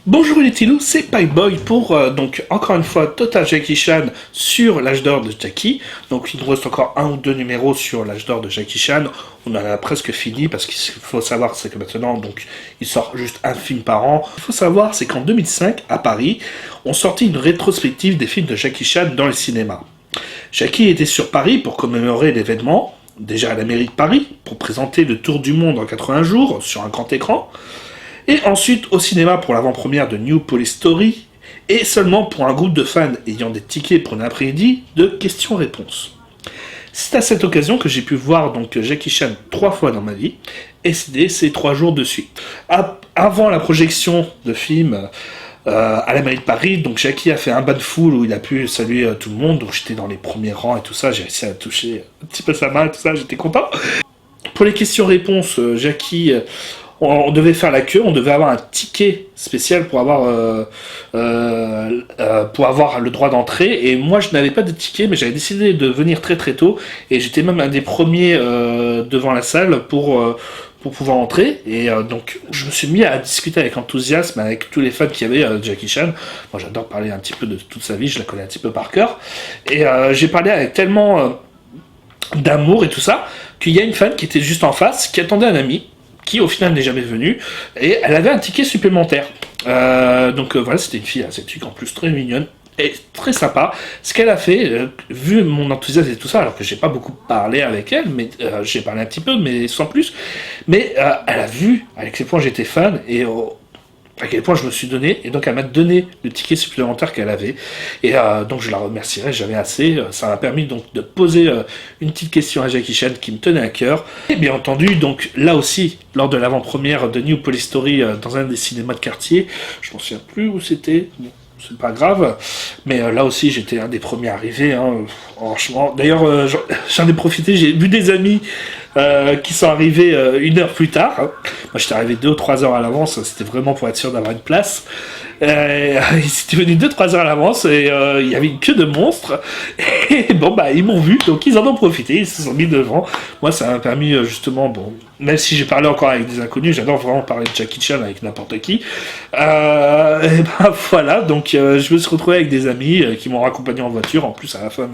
Bonjour les Tilous, c'est Pipeboy pour donc encore une fois Total Jackie Chan sur l'âge d'or de Jackie. Donc il nous reste encore un ou deux numéros sur l'âge d'or de Jackie Chan. On en a presque fini parce qu'il faut savoir c'est que maintenant donc il sort juste un film par an. Il faut savoir c'est qu'en 2005 à Paris, on sortit une rétrospective des films de Jackie Chan dans les cinémas. Jackie était sur Paris pour commémorer l'événement, déjà à la mairie de Paris, pour présenter le tour du monde en 80 jours sur un grand écran. Et ensuite au cinéma pour l'avant-première de New Police Story, et seulement pour un groupe de fans ayant des tickets pour un après-midi de questions-réponses. C'est à cette occasion que j'ai pu voir donc Jackie Chan 3 fois dans ma vie, et c'était ces 3 jours de suite. Avant la projection de film à la mairie de Paris, donc Jackie a fait un bain de foule où il a pu saluer tout le monde, donc j'étais dans les premiers rangs et tout ça, j'ai réussi à toucher un petit peu sa main et tout ça, j'étais content. Pour les questions-réponses, Jackie... on devait faire la queue, on devait avoir un ticket spécial pour avoir le droit d'entrée. Et moi, je n'avais pas de ticket, mais j'avais décidé de venir très très tôt. Et j'étais même un des premiers devant la salle pour pouvoir entrer. Et donc, je me suis mis à discuter avec enthousiasme avec tous les fans qui avaient Jackie Chan. Moi, j'adore parler un petit peu de toute sa vie, je la connais un petit peu par cœur. Et j'ai parlé avec tellement d'amour et tout ça, qu'il y a une fan qui était juste en face, qui attendait un ami, qui au final n'est jamais venue, et elle avait un ticket supplémentaire. Donc voilà, c'était une fille assez chic en plus, très mignonne, et très sympa. Ce qu'elle a fait, vu mon enthousiasme et tout ça, alors que j'ai pas beaucoup parlé avec elle, mais j'ai parlé un petit peu, mais sans plus, mais elle a vu à quel point j'étais fan, et à quel point je me suis donné, et donc elle m'a donné le ticket supplémentaire qu'elle avait, et donc je la remercierai, j'avais assez, ça m'a permis donc de poser une petite question à Jackie Chan qui me tenait à cœur, et bien entendu, donc là aussi, lors de l'avant-première de New Police Story dans un des cinémas de quartier, je m'en souviens plus où c'était, bon, c'est pas grave, mais là aussi j'étais un des premiers arrivés, hein, franchement, d'ailleurs j'en ai profité, j'ai vu des amis qui sont arrivés 1 heure plus tard. Moi j'étais arrivé 2 ou 3 heures à l'avance, c'était vraiment pour être sûr d'avoir une place. Ils étaient venus 2-3 heures à l'avance et il y avait une queue de monstres. Et bon bah ils m'ont vu, donc ils en ont profité, ils se sont mis devant. Moi ça m'a permis justement, bon, même si j'ai parlé encore avec des inconnus, j'adore vraiment parler de Jackie Chan avec n'importe qui. Et ben voilà, donc je me suis retrouvé avec des amis qui m'ont raccompagné en voiture, en plus à la fin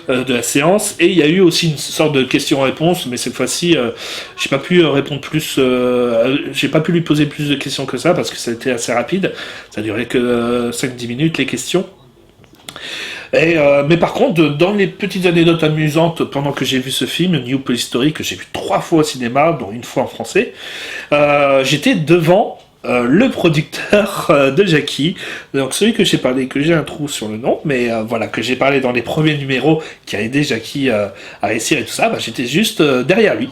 de la séance. Et il y a eu aussi une sorte de question-réponse, mais cette fois-ci j'ai pas pu répondre plus, j'ai pas pu lui poser plus de questions que ça parce que ça a été assez rapide. Ça durait que 5-10 minutes les questions. Mais par contre, dans les petites anecdotes amusantes, pendant que j'ai vu ce film, New Police Story, que j'ai vu 3 fois au cinéma, dont une fois en français, j'étais devant le producteur de Jackie, donc celui que j'ai parlé, que j'ai un trou sur le nom, mais voilà, que j'ai parlé dans les premiers numéros, qui a aidé Jackie à réussir et tout ça, bah, j'étais juste derrière lui.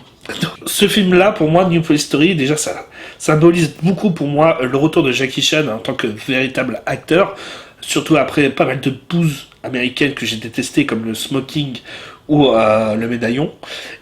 Ce film-là, pour moi, New Police Story, déjà ça symbolise beaucoup pour moi le retour de Jackie Chan en tant que véritable acteur, surtout après pas mal de bouses américaines que j'ai détestées comme le smoking ou le médaillon.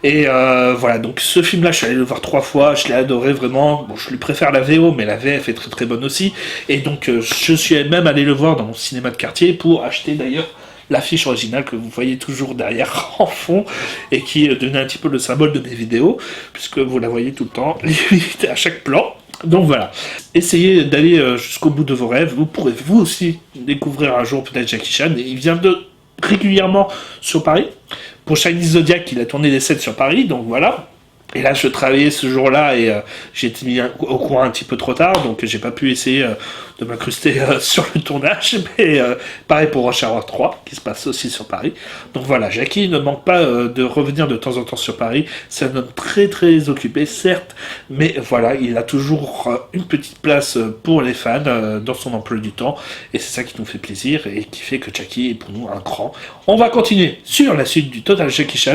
Et voilà, donc ce film-là, je suis allé le voir 3 fois, je l'ai adoré vraiment. Bon, je lui préfère la VO, mais la VF est très très bonne aussi. Et donc je suis même allé le voir dans mon cinéma de quartier pour acheter d'ailleurs l'affiche originale que vous voyez toujours derrière en fond et qui devenait un petit peu le symbole de mes vidéos, puisque vous la voyez tout le temps, à chaque plan. Donc voilà, essayez d'aller jusqu'au bout de vos rêves, vous pourrez vous aussi découvrir un jour peut-être Jackie Chan, et il vient régulièrement sur Paris. Pour Chinese Zodiac, il a tourné des scènes sur Paris, donc voilà. Et là, je travaillais ce jour-là et j'ai été mis au courant un petit peu trop tard, donc j'ai pas pu essayer de m'incruster sur le tournage. Mais pareil pour Rush Hour 3, qui se passe aussi sur Paris. Donc voilà, Jackie ne manque pas de revenir de temps en temps sur Paris. C'est un homme très très occupé, certes, mais voilà, il a toujours une petite place pour les fans dans son emploi du temps. Et c'est ça qui nous fait plaisir et qui fait que Jackie est pour nous un cran. On va continuer sur la suite du Total Jackie Chan.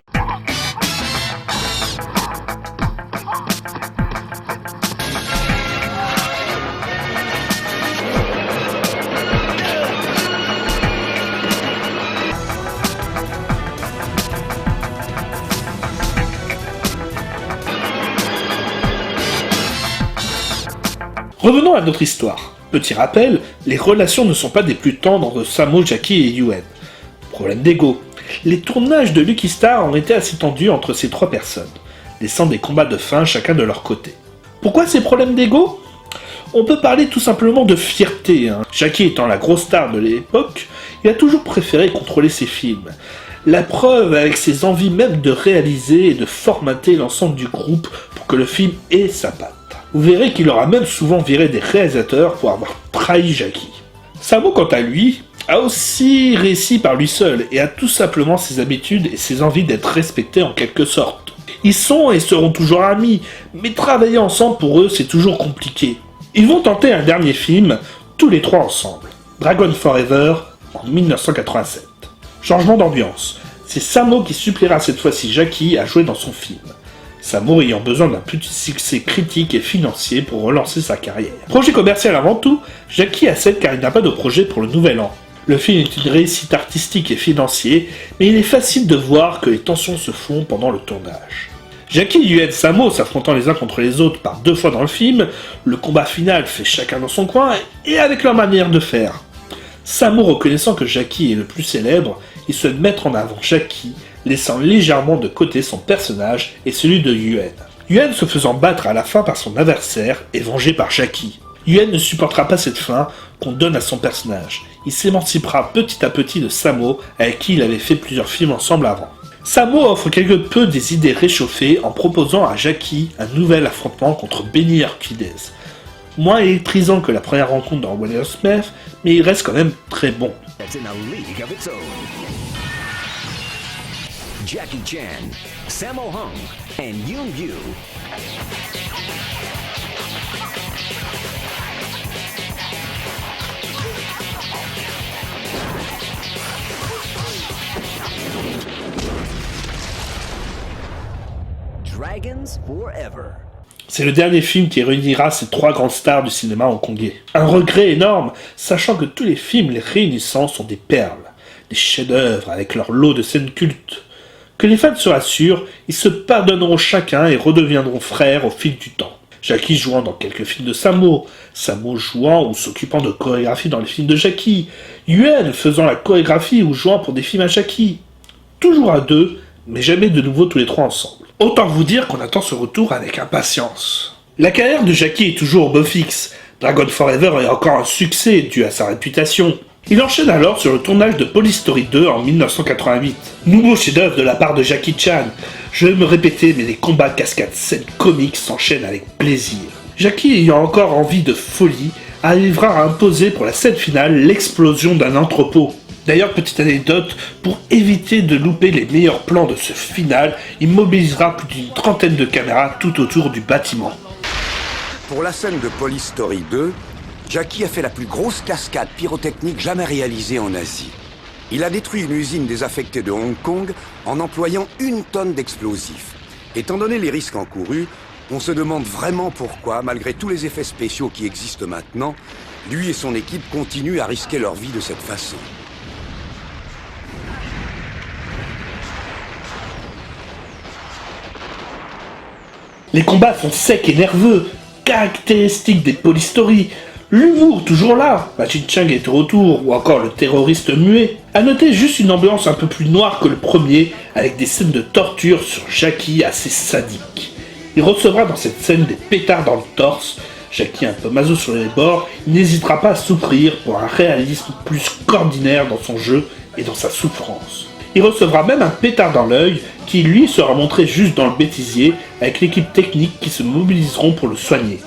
Revenons à notre histoire. Petit rappel, les relations ne sont pas des plus tendres entre Sammo, Jackie et Yuen. Problème d'ego. Les tournages de Lucky Star ont été assez tendus entre ces 3 personnes, laissant des combats de fin chacun de leur côté. Pourquoi ces problèmes d'ego ? On peut parler tout simplement de fierté. Jackie étant la grosse star de l'époque, il a toujours préféré contrôler ses films. La preuve avec ses envies même de réaliser et de formater l'ensemble du groupe pour que le film ait sa patte. Vous verrez qu'il aura même souvent viré des réalisateurs pour avoir trahi Jackie. Sammo, quant à lui, a aussi réussi par lui seul et a tout simplement ses habitudes et ses envies d'être respecté en quelque sorte. Ils sont et seront toujours amis, mais travailler ensemble pour eux c'est toujours compliqué. Ils vont tenter un dernier film, tous les trois ensemble, Dragon Forever, en 1987. Changement d'ambiance, c'est Sammo qui suppliera cette fois-ci Jackie à jouer dans son film. Sammo ayant besoin d'un petit succès critique et financier pour relancer sa carrière. Projet commercial avant tout, Jackie accède car il n'a pas de projet pour le nouvel an. Le film est une réussite artistique et financière, mais il est facile de voir que les tensions se font pendant le tournage. Jackie, Yuen et Sammo s'affrontant les uns contre les autres par 2 fois dans le film, le combat final fait chacun dans son coin et avec leur manière de faire. Sammo reconnaissant que Jackie est le plus célèbre, il souhaite mettre en avant Jackie, laissant légèrement de côté son personnage et celui de Yuen. Yuen se faisant battre à la fin par son adversaire et vengé par Jackie. Yuen ne supportera pas cette fin qu'on donne à son personnage. Il s'émancipera petit à petit de Sammo, avec qui il avait fait plusieurs films ensemble avant. Sammo offre quelque peu des idées réchauffées en proposant à Jackie un nouvel affrontement contre Benny Urquidez. Moins électrisant que la première rencontre dans Will Smith, mais il reste quand même très bon. Jackie Chan, Sammo Hung, and Yoon Yu. Dragons Forever. C'est le dernier film qui réunira ces 3 grandes stars du cinéma hongkongais. Un regret énorme, sachant que tous les films les réunissant sont des perles, des chefs-d'œuvre avec leur lot de scènes cultes. Que les fans se rassurent, ils se pardonneront chacun et redeviendront frères au fil du temps. Jackie jouant dans quelques films de Sammo, Sammo jouant ou s'occupant de chorégraphie dans les films de Jackie, Yuen faisant la chorégraphie ou jouant pour des films à Jackie. Toujours à 2, mais jamais de nouveau tous les 3 ensemble. Autant vous dire qu'on attend ce retour avec impatience. La carrière de Jackie est toujours au beau fixe. Dragon Forever est encore un succès dû à sa réputation. Il enchaîne alors sur le tournage de Police Story 2 en 1988. Nouveau chef-d'œuvre de la part de Jackie Chan. Je vais me répéter, mais les combats cascades scènes comiques s'enchaînent avec plaisir. Jackie ayant encore envie de folie, arrivera à imposer pour la scène finale l'explosion d'un entrepôt. D'ailleurs, petite anecdote, pour éviter de louper les meilleurs plans de ce final, il mobilisera plus d'une 30aine de caméras tout autour du bâtiment. Pour la scène de Police Story 2, Jackie a fait la plus grosse cascade pyrotechnique jamais réalisée en Asie. Il a détruit une usine désaffectée de Hong Kong en employant 1 tonne d'explosifs. Étant donné les risques encourus, on se demande vraiment pourquoi, malgré tous les effets spéciaux qui existent maintenant, lui et son équipe continuent à risquer leur vie de cette façon. Les combats sont secs et nerveux, caractéristiques des Police Story. L'humour toujours là, Majin Chang est au retour, ou encore le terroriste muet. A noter juste une ambiance un peu plus noire que le premier, avec des scènes de torture sur Jackie assez sadiques. Il recevra dans cette scène des pétards dans le torse. Jackie un peu maso sur les bords, il n'hésitera pas à souffrir pour un réalisme plus qu'ordinaire dans son jeu et dans sa souffrance. Il recevra même un pétard dans l'œil, qui lui sera montré juste dans le bêtisier, avec l'équipe technique qui se mobiliseront pour le soigner.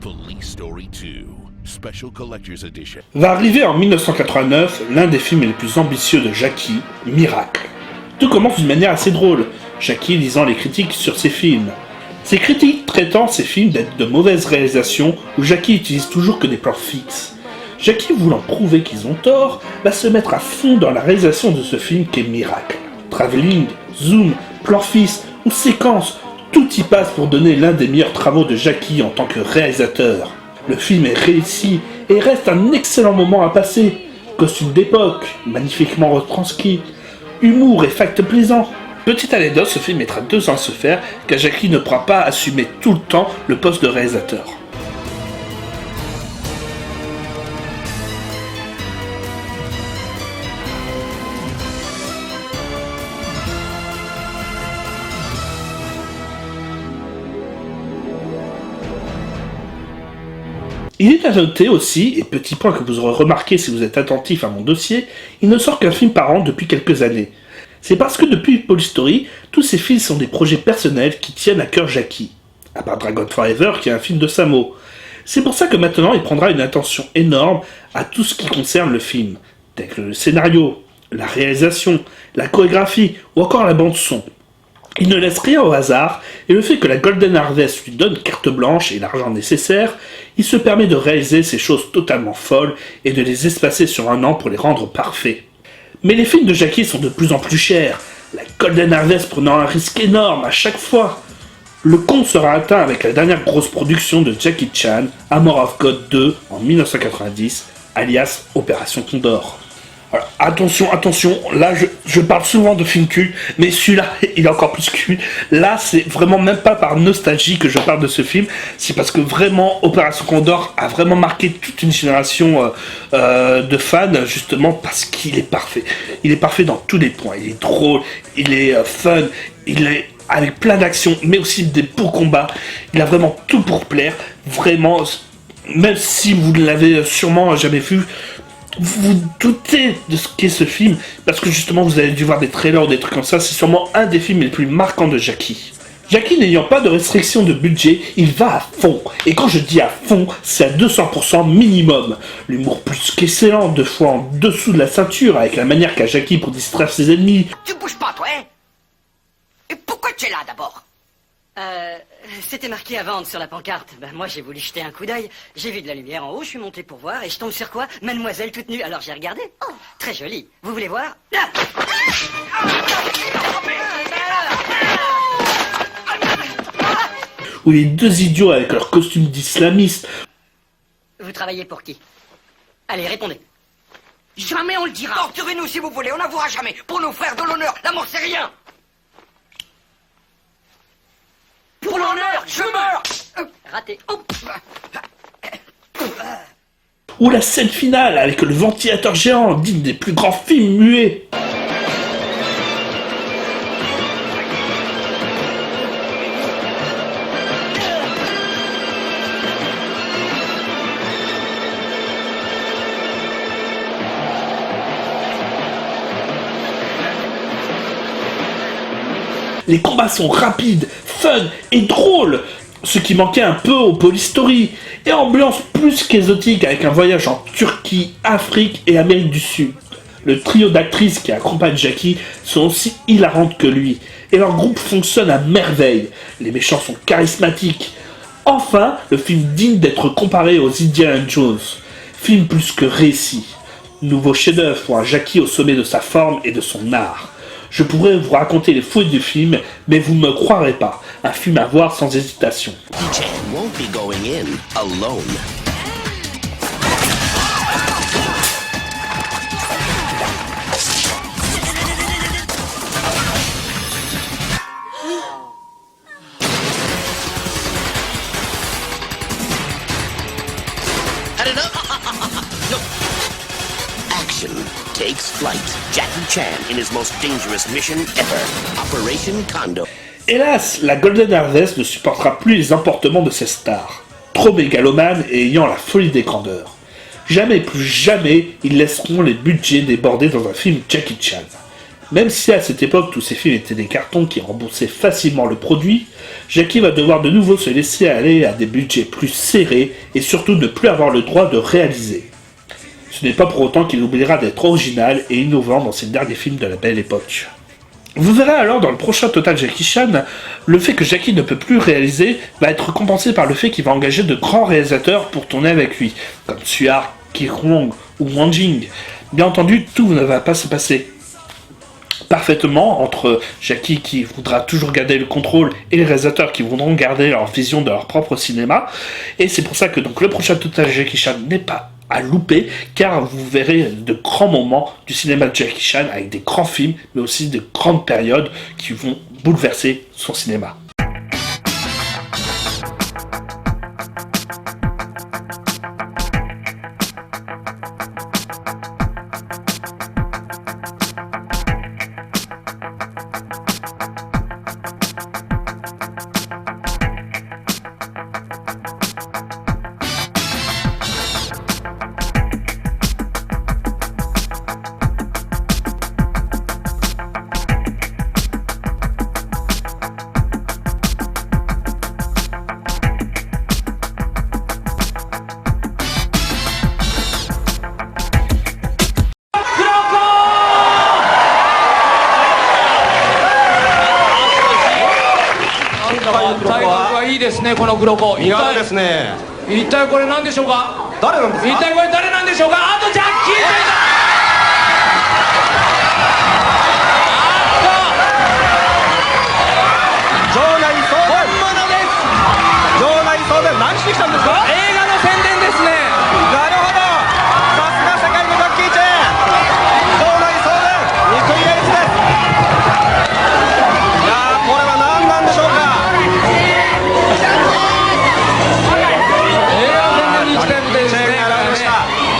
Police Story 2, Special Collector's Edition. Va arriver en 1989 l'un des films les plus ambitieux de Jackie, Miracle. Tout commence d'une manière assez drôle, Jackie lisant les critiques sur ses films. Ces critiques traitant ces films d'être de mauvaises réalisations où Jackie utilise toujours que des plans fixes. Jackie voulant prouver qu'ils ont tort, va se mettre à fond dans la réalisation de ce film qu'est Miracle. Travelling, zoom, plan fixe ou séquence, tout y passe pour donner l'un des meilleurs travaux de Jackie en tant que réalisateur. Le film est réussi et reste un excellent moment à passer. Costume d'époque, magnifiquement retranscrit, humour et facts plaisants. Petite anecdote, ce film mettra 2 ans à se faire, car Jackie ne pourra pas assumer tout le temps le poste de réalisateur. Il est à noter aussi, et petit point que vous aurez remarqué si vous êtes attentif à mon dossier, il ne sort qu'un film par an depuis quelques années. C'est parce que depuis Polystory, tous ces films sont des projets personnels qui tiennent à cœur Jackie. À part Dragon Forever qui est un film de Samo. C'est pour ça que maintenant il prendra une attention énorme à tout ce qui concerne le film, tel que le scénario, la réalisation, la chorégraphie ou encore la bande son. Il ne laisse rien au hasard, et le fait que la Golden Harvest lui donne carte blanche et l'argent nécessaire, il se permet de réaliser ces choses totalement folles et de les espacer sur un an pour les rendre parfaits. Mais les films de Jackie sont de plus en plus chers, la Golden Harvest prenant un risque énorme à chaque fois. Le compte sera atteint avec la dernière grosse production de Jackie Chan, Armor of God 2 en 1990, alias Opération Condor. Alors, attention, là je parle souvent de film cul, mais celui-là il est encore plus cul. Là c'est vraiment même pas par nostalgie que je parle de ce film, c'est parce que vraiment Opération Condor a vraiment marqué toute une génération de fans, justement parce qu'il est parfait. Il est parfait dans tous les points, il est drôle, il est fun, il est avec plein d'actions, mais aussi des beaux combats. Il a vraiment tout pour plaire, vraiment, même si vous ne l'avez sûrement jamais vu, vous vous doutez de ce qu'est ce film, parce que justement vous avez dû voir des trailers ou des trucs comme ça, c'est sûrement un des films les plus marquants de Jackie. Jackie n'ayant pas de restriction de budget, il va à fond. Et quand je dis à fond, c'est à 200% minimum. L'humour plus qu'excellent, 2 fois en dessous de la ceinture, avec la manière qu'a Jackie pour distraire ses ennemis. Tu bouges pas, toi, hein? Et pourquoi tu es là, d'abord? C'était marqué à vendre sur la pancarte. Ben, moi, j'ai voulu jeter un coup d'œil. J'ai vu de la lumière en haut, je suis monté pour voir, et je tombe sur quoi? Mademoiselle toute nue. Alors j'ai regardé. Oh, très jolie. Vous voulez voir? Ah, Où les 2 idiots avec leurs costumes d'islamistes. vous travaillez pour qui? Allez, répondez. Jamais on le dira. Torturez-nous si vous voulez, on n'avouera jamais. Pour nos frères de l'honneur, la mort c'est rien. Pour l'honneur, je meurs. Raté. Ou la scène finale avec le ventilateur géant, digne des plus grands films muets. Les combats sont rapides, fun et drôles, ce qui manquait un peu au Polystory, et ambiance plus qu'exotique avec un voyage en Turquie, Afrique et Amérique du Sud. Le trio d'actrices qui accompagnent Jackie sont aussi hilarantes que lui, et leur groupe fonctionne à merveille. Les méchants sont charismatiques. Enfin, le film digne d'être comparé aux Indiana Jones. Film plus que récit. Nouveau chef-d'œuvre pour un Jackie au sommet de sa forme et de son art. Je pourrais vous raconter les fouilles du film, mais vous ne me croirez pas. Un film à voir sans hésitation. Chan won't be going in alone. Action takes flight. Jackie Chan in his most dangerous mission ever, Operation Condor. Hélas, la Golden Harvest ne supportera plus les emportements de ces stars, trop mégalomanes et ayant la folie des grandeurs. Jamais, plus jamais, ils laisseront les budgets déborder dans un film Jackie Chan. Même si à cette époque tous ces films étaient des cartons qui remboursaient facilement le produit, Jackie va devoir de nouveau se laisser aller à des budgets plus serrés et surtout ne plus avoir le droit de réaliser. Ce n'est pas pour autant qu'il oubliera d'être original et innovant dans ses derniers films de la belle époque. Vous verrez alors dans le prochain Total Jackie Chan, le fait que Jackie ne peut plus réaliser va être compensé par le fait qu'il va engager de grands réalisateurs pour tourner avec lui, comme Suar, Ki Hong ou Wang Jing. Bien entendu, tout ne va pas se passer parfaitement entre Jackie qui voudra toujours garder le contrôle et les réalisateurs qui voudront garder leur vision de leur propre cinéma. Et c'est pour ça que donc le prochain Total Jackie Chan n'est pas à louper, car vous verrez de grands moments du cinéma de Jackie Chan avec des grands films, mais aussi de grandes périodes qui vont bouleverser son cinéma.いいですね、この黒子。似合うですね。一体これ何でしょうか。誰なんですか。一体これ誰なんでしょうか。あとジャッキー・チェンだ。場内総本物です。場内総伝何してきたんですか。映画の宣伝ですね。なるほど。さすが世界のジャッキー・チェン。場内総伝ニック・イエイツです。いやーこれは何なんでしょうか。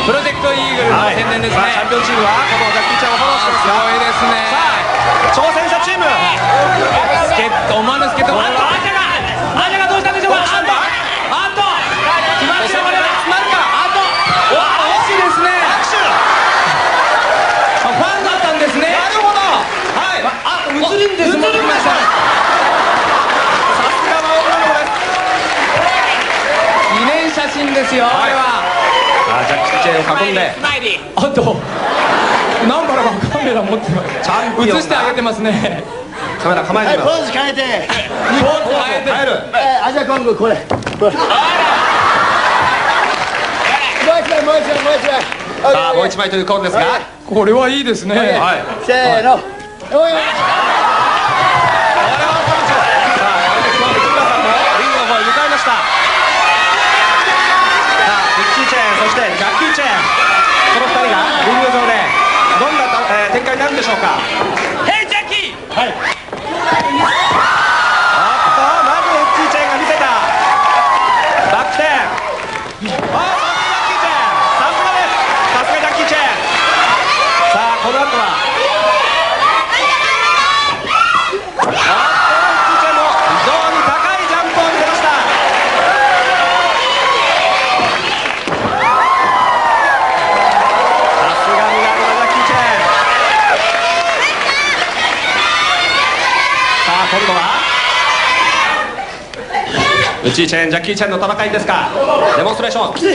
プロジェクトイーグルの宣伝ですね。チャンピオンチームはこのジャッキー・チャンをフォローしてますよ。すごいですね。さあ挑戦者チーム助っ人、思わぬ助っ人。あとアジャがどうしたんでしょうか。あと決まってこれはなるか。あと惜しいですね。ファンだったんですね。なるほど。はい。あ、映るんです。映りました。さすがは女の子です。記念写真ですよ。これは。ジャッキー・チェンを囲んであと南原がカメラ持ってます。チャンピオンが映してあげてますね。カメラ構えています。ポーズ変えてポーズ変えて変える。アジャコングこれもう一枚もう一枚もう一枚さあもう一枚というコールですが、これはいいですね。はい。せーのおいさあ内村さんもリングの方へ向かいました。さあジャッキー・チェンそしてジャッキー・チェンこの2人がリング上でどんな展開になるんでしょうか。ヘイジャッキー。はい。まずジャッキー・チェンが見せたバック転。さすがジャッキー・チェン。さすがジャッキー・チェン。さあこの後はジャッキー・チェンも非常に高いジャンプを見せました。さすが身軽なジャッキー・チェン。さあ今度はウッチー・チェンジャッキー・チェンの戦いですか。デモンストレーション。おっとウッチ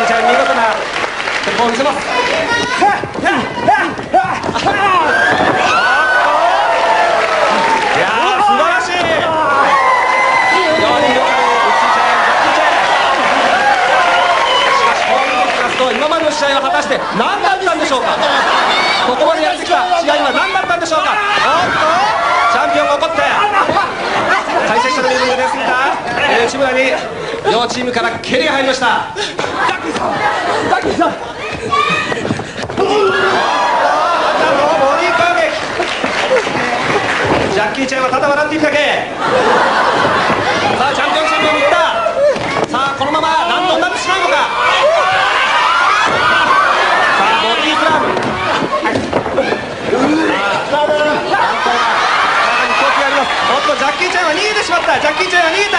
ー・チェン見事なテンポを見せます。いやー素晴らしい。非常に良かったウッチー・チェンジャッキー・チェン。しかしこう見てきますと今までの試合は果たして何だったんでしょうか。ここまでやってきた試合は何だったんでしょうか。おっとチャンピオンが怒って解説者のリビングですが、内村に両チームから蹴りが入りました。ジャッキーさんボディー攻撃。ジャッキー・チェンはただ笑っているだけ。さあチャンピオンチームに行った。さあこのまま何度になってしまうのか。さあボディースラム。おっとジャッキー・チェンは逃げてしまった。ジャッキー・チェンは逃げた。